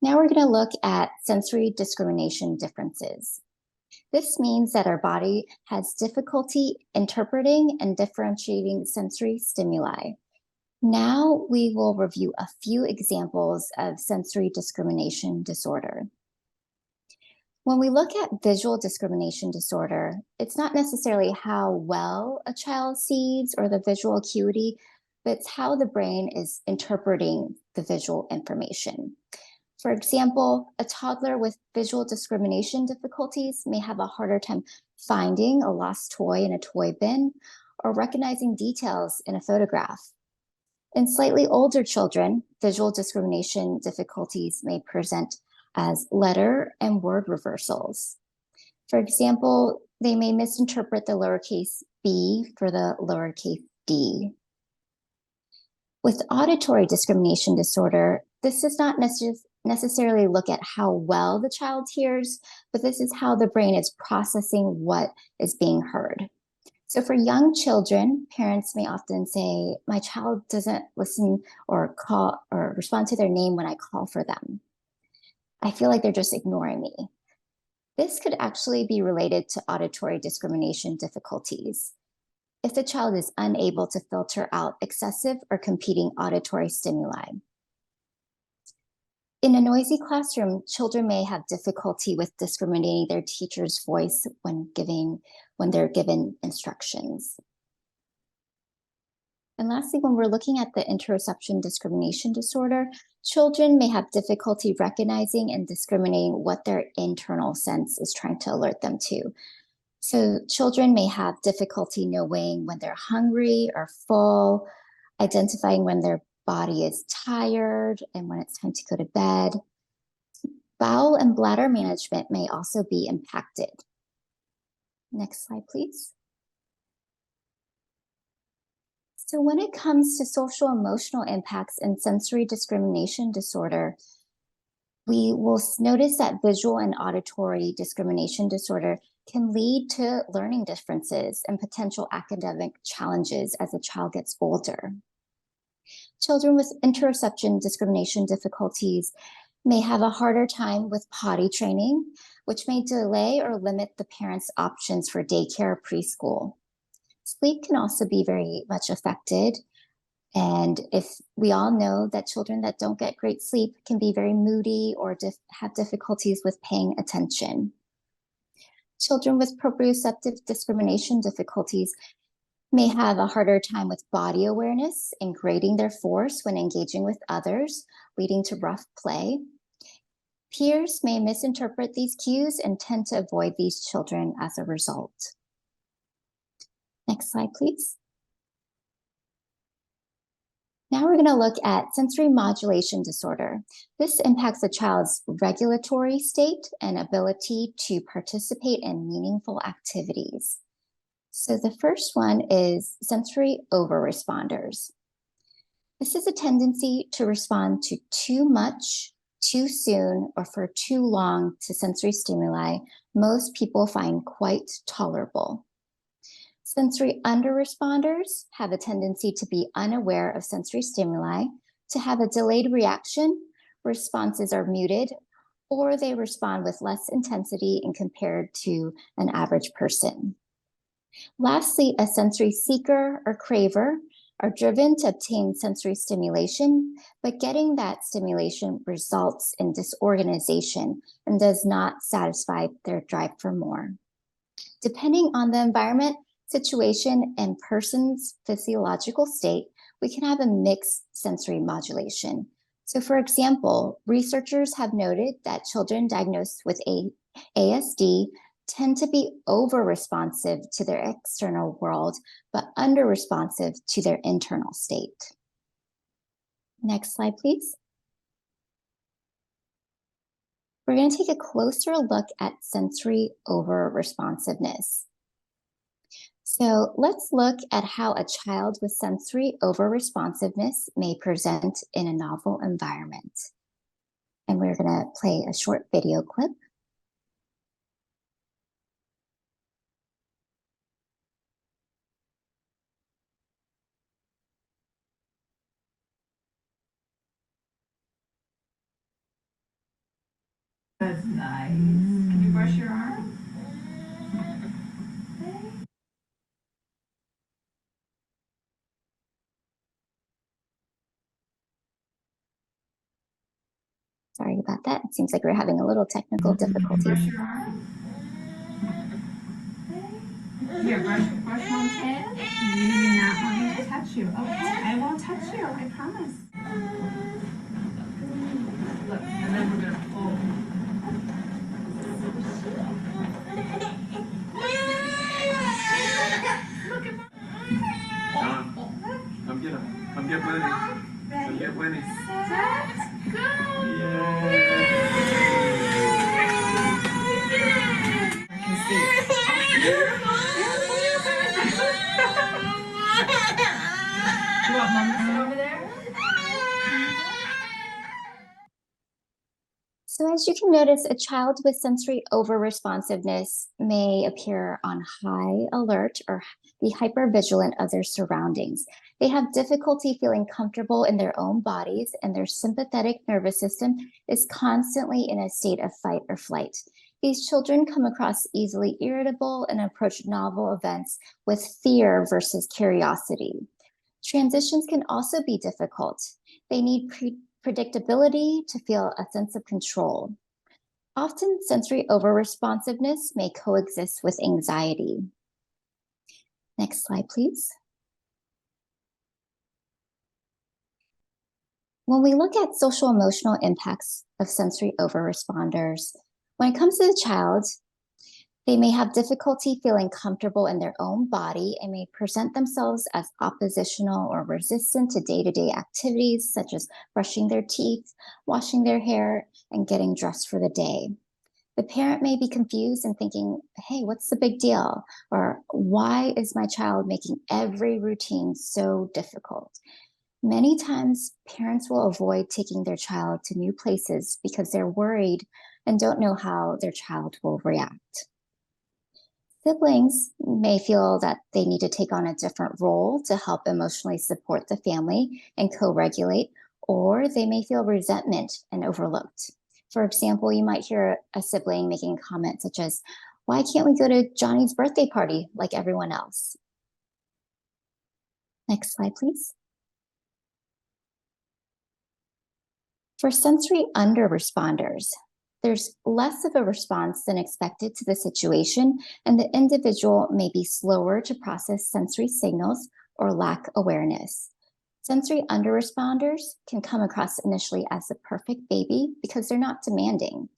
Now we're going to look at sensory discrimination differences. This means that our body has difficulty interpreting and differentiating sensory stimuli. Now we will review a few examples of sensory discrimination disorder. When we look at visual discrimination disorder, it's not necessarily how well a child sees or the visual acuity, but it's how the brain is interpreting the visual information. For example, a toddler with visual discrimination difficulties may have a harder time finding a lost toy in a toy bin or recognizing details in a photograph. In slightly older children, visual discrimination difficulties may present as letter and word reversals. For example, they may misinterpret the lowercase b for the lowercase d. With auditory discrimination disorder, this does not necessarily look at how well the child hears, but this is how the brain is processing what is being heard. So for young children, parents may often say, my child doesn't listen or call or respond to their name when I call for them. I feel like they're just ignoring me. This could actually be related to auditory discrimination difficulties. If the child is unable to filter out excessive or competing auditory stimuli. In a noisy classroom, children may have difficulty with discriminating their teacher's voice when they're given instructions. And lastly, when we're looking at the interoception discrimination disorder, children may have difficulty recognizing and discriminating what their internal sense is trying to alert them to. So children may have difficulty knowing when they're hungry or full, identifying when their body is tired and when it's time to go to bed. Bowel and bladder management may also be impacted. Next slide, please. So when it comes to social emotional impacts and sensory discrimination disorder, we will notice that visual and auditory discrimination disorder can lead to learning differences and potential academic challenges as a child gets older. Children with interoception discrimination difficulties may have a harder time with potty training, which may delay or limit the parents' options for daycare or preschool. Sleep can also be very much affected. And if we all know that children that don't get great sleep can be very moody or have difficulties with paying attention. Children with proprioceptive discrimination difficulties may have a harder time with body awareness and grading their force when engaging with others, leading to rough play. Peers may misinterpret these cues and tend to avoid these children as a result. Next slide, please. Now we're going to look at sensory modulation disorder. This impacts a child's regulatory state and ability to participate in meaningful activities. So the first one is sensory overresponders. This is a tendency to respond to too much, too soon, or for too long to sensory stimuli most people find quite tolerable. Sensory underresponders have a tendency to be unaware of sensory stimuli, to have a delayed reaction, responses are muted, or they respond with less intensity in compared to an average person. Lastly, a sensory seeker or craver are driven to obtain sensory stimulation, but getting that stimulation results in disorganization and does not satisfy their drive for more. Depending on the environment, situation, and person's physiological state, we can have a mixed sensory modulation. So for example, researchers have noted that children diagnosed with ASD tend to be over-responsive to their external world, but under-responsive to their internal state. Next slide, please. We're going to take a closer look at sensory over-responsiveness. So let's look at how a child with sensory over-responsiveness may present in a novel environment. And we're going to play a short video clip. That's nice. Can you brush your arm? Sorry about that. It seems like we're having a little technical difficulties. Brush your arm. Here, brush mom's head. You do not want me to touch you. Okay, I won't touch you. I promise. Look, and then we're gonna pull. Look at John, come get him. Come get Winnie. Come get Winnie. Let's go. Yay! I can see. You want mom to sit over there? So as you can notice, a child with sensory over-responsiveness may appear on high alert or be hypervigilant of their surroundings. They have difficulty feeling comfortable in their own bodies, and their sympathetic nervous system is constantly in a state of fight or flight. These children come across easily irritable and approach novel events with fear versus curiosity. Transitions can also be difficult. They need predictability to feel a sense of control. Often, sensory over-responsiveness may coexist with anxiety. Next slide, please. When we look at social emotional impacts of sensory over-responders, when it comes to the child, they may have difficulty feeling comfortable in their own body and may present themselves as oppositional or resistant to day-to-day activities such as brushing their teeth, washing their hair, and getting dressed for the day. The parent may be confused and thinking, hey, what's the big deal? Or why is my child making every routine so difficult? Many times, parents will avoid taking their child to new places because they're worried and don't know how their child will react. Siblings may feel that they need to take on a different role to help emotionally support the family and co-regulate, or they may feel resentment and overlooked. For example, you might hear a sibling making a comment such as, why can't we go to Johnny's birthday party like everyone else? Next slide, please. For sensory under-responders, there's less of a response than expected to the situation, and the individual may be slower to process sensory signals or lack awareness. Sensory under-responders can come across initially as the perfect baby because they're not demanding.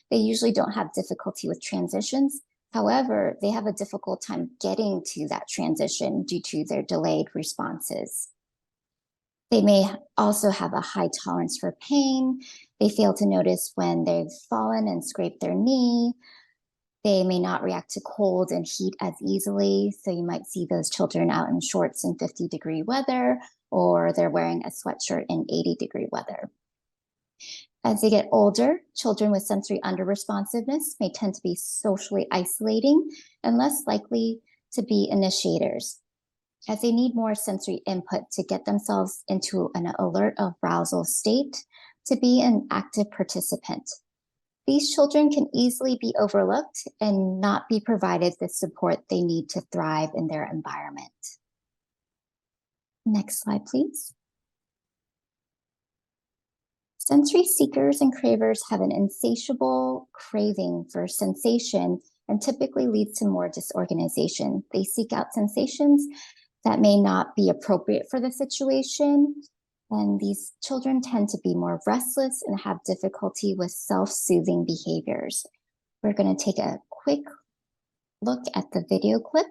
They usually don't have difficulty with transitions. However, they have a difficult time getting to that transition due to their delayed responses. They may also have a high tolerance for pain. They fail to notice when they've fallen and scraped their knee. They may not react to cold and heat as easily. So you might see those children out in shorts in 50-degree weather, or they're wearing a sweatshirt in 80-degree weather. As they get older, children with sensory under-responsiveness may tend to be socially isolating and less likely to be initiators, as they need more sensory input to get themselves into an alert arousal state to be an active participant. These children can easily be overlooked and not be provided the support they need to thrive in their environment. Next slide, please. Sensory seekers and cravers have an insatiable craving for sensation and typically leads to more disorganization. They seek out sensations that may not be appropriate for the situation. And these children tend to be more restless and have difficulty with self-soothing behaviors. We're going to take a quick look at the video clip.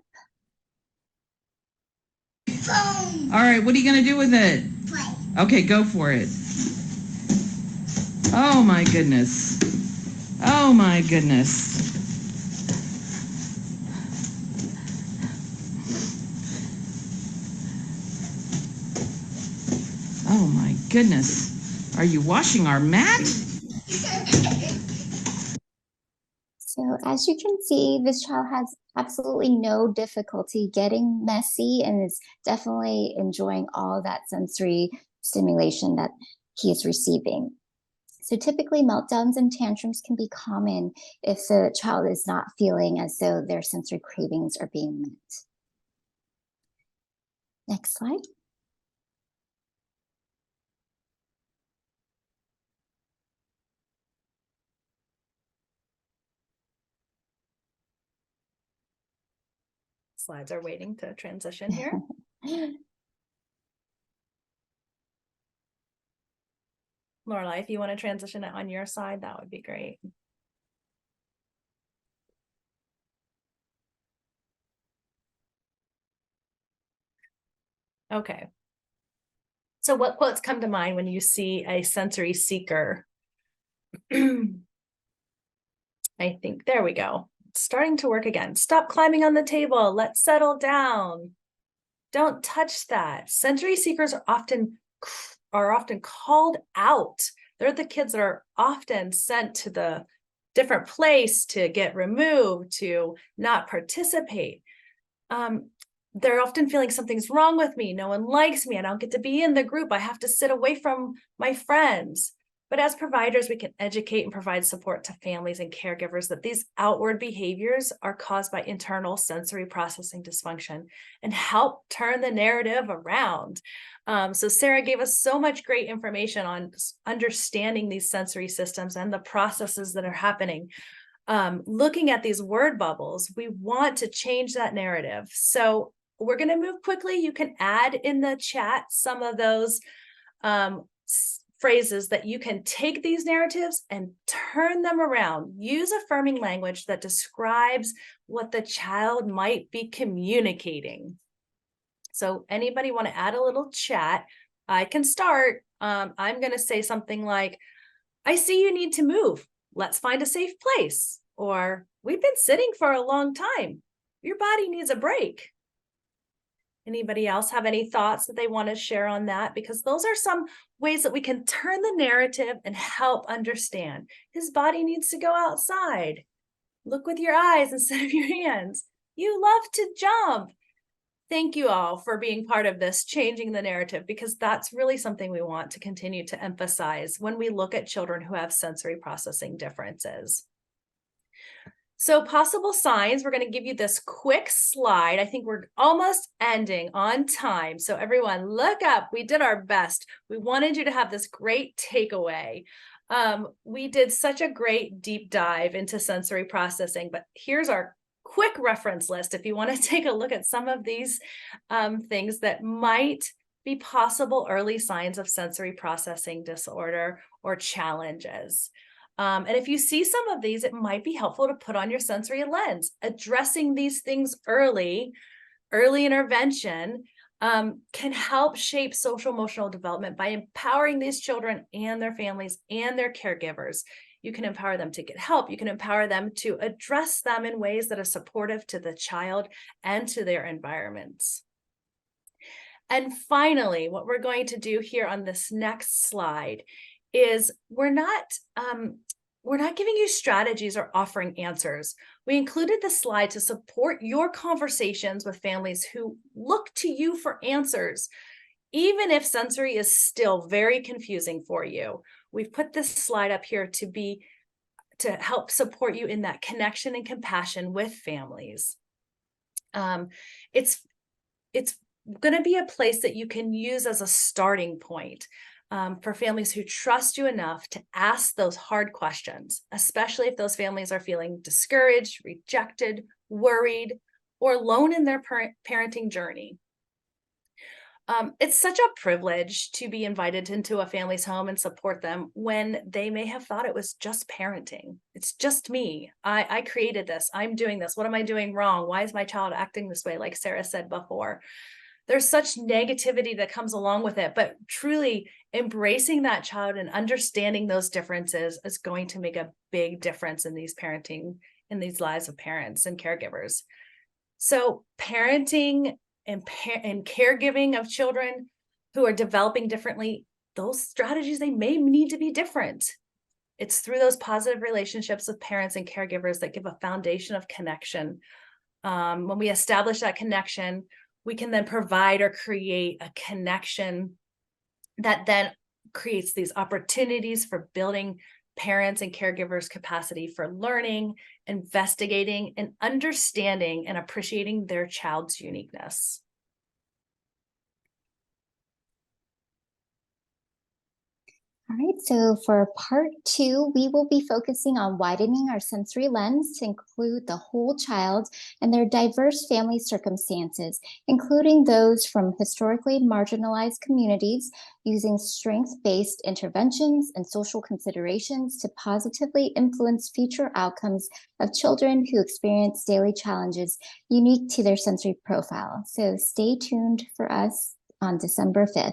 All right, what are you going to do with it? Play. Okay, go for it. Oh my goodness. Oh my goodness. Oh my goodness. Are you washing our mat? So as you can see, this child has absolutely no difficulty getting messy and is definitely enjoying all that sensory stimulation that he is receiving. So typically meltdowns and tantrums can be common if the child is not feeling as though their sensory cravings are being met. Next slide. Slides are waiting to transition here. Lorelai, if you want to transition it on your side, that would be great. Okay. So what quotes come to mind when you see a sensory seeker? I think, there we go. It's starting to work again. Stop climbing on the table. Let's settle down. Don't touch that. Sensory seekers are often called out. They're the kids that are often sent to the different place to get removed, to not participate. They're often feeling something's wrong with me. No one likes me. I don't get to be in the group. I have to sit away from my friends. But as providers, we can educate and provide support to families and caregivers that these outward behaviors are caused by internal sensory processing dysfunction and help turn the narrative around. So Sarah gave us so much great information on understanding these sensory systems and the processes that are happening. Looking at these word bubbles, we want to change that narrative. So we're going to move quickly. You can add in the chat some of those phrases that you can take these narratives and turn them around. Use affirming language that describes what the child might be communicating. So anybody want to add a little chat? I can start. I'm going to say something like, I see you need to move. Let's find a safe place. Or we've been sitting for a long time. Your body needs a break. Anybody else have any thoughts that they want to share on that? Because those are some ways that we can turn the narrative and help understand. His body needs to go outside. Look with your eyes instead of your hands. You love to jump. Thank you all for being part of this, changing the narrative, because that's really something we want to continue to emphasize when we look at children who have sensory processing differences. So possible signs, we're going to give you this quick slide. I think we're almost ending on time. So everyone look up. We did our best. We wanted you to have this great takeaway. We did such a great deep dive into sensory processing, but here's our quick reference list if you want to take a look at some of these things that might be possible early signs of sensory processing disorder or challenges. And if you see some of these, it might be helpful to put on your sensory lens. Addressing these things early intervention can help shape social emotional development by empowering these children and their families and their caregivers. You can empower them to get help. You can empower them to address them in ways that are supportive to the child and to their environments. And finally, what we're going to do here on this next slide is we're not giving you strategies or offering answers. We included the slide to support your conversations with families who look to you for answers, even if sensory is still very confusing for you. We've put this slide up here to to help support you in that connection and compassion with families. It's going to be a place that you can use as a starting point for families who trust you enough to ask those hard questions, especially if those families are feeling discouraged, rejected, worried, or alone in their parenting journey. It's such a privilege to be invited into a family's home and support them when they may have thought it was just parenting. It's just me. I created this. I'm doing this. What am I doing wrong? Why is my child acting this way? Like Sarah said before, there's such negativity that comes along with it, but truly embracing that child and understanding those differences is going to make a big difference in these lives of parents and caregivers. So parenting and caregiving of children who are developing differently, those strategies, they may need to be different. It's through those positive relationships with parents and caregivers that give a foundation of connection. When we establish that connection, we can then provide or create a connection that then creates these opportunities for building parents and caregivers' capacity for learning, investigating, and understanding and appreciating their child's uniqueness. All right, so for part 2, we will be focusing on widening our sensory lens to include the whole child and their diverse family circumstances, including those from historically marginalized communities, using strength-based interventions and social considerations to positively influence future outcomes of children who experience daily challenges unique to their sensory profile. So stay tuned for us on December 5th.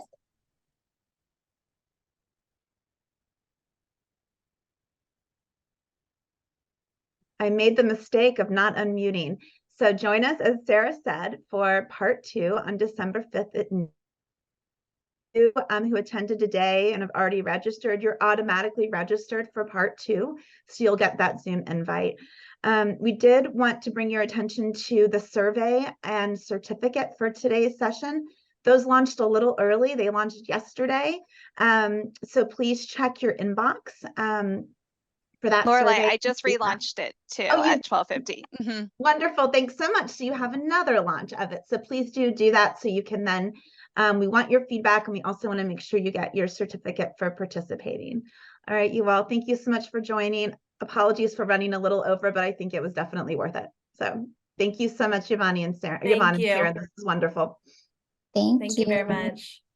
I made the mistake of not unmuting. So join us, as Sarah said, for part 2 on December 5th at noon. You who attended today and have already registered, you're automatically registered for part 2, so you'll get that Zoom invite. We did want to bring your attention to the survey and certificate for today's session. Those launched a little early. They launched yesterday. So please check your inbox. For that Lorelai, survey. I just relaunched it too at 12:50. Mm-hmm. Wonderful. Thanks so much. So you have another launch of it. So please do that so you can then, we want your feedback, and we also want to make sure you get your certificate for participating. All right, you all, thank you so much for joining. Apologies for running a little over, but I think it was definitely worth it. So thank you so much, Yvonnie and Sarah. Thank Yvonne and you. Sarah, this is wonderful. Thank you very much.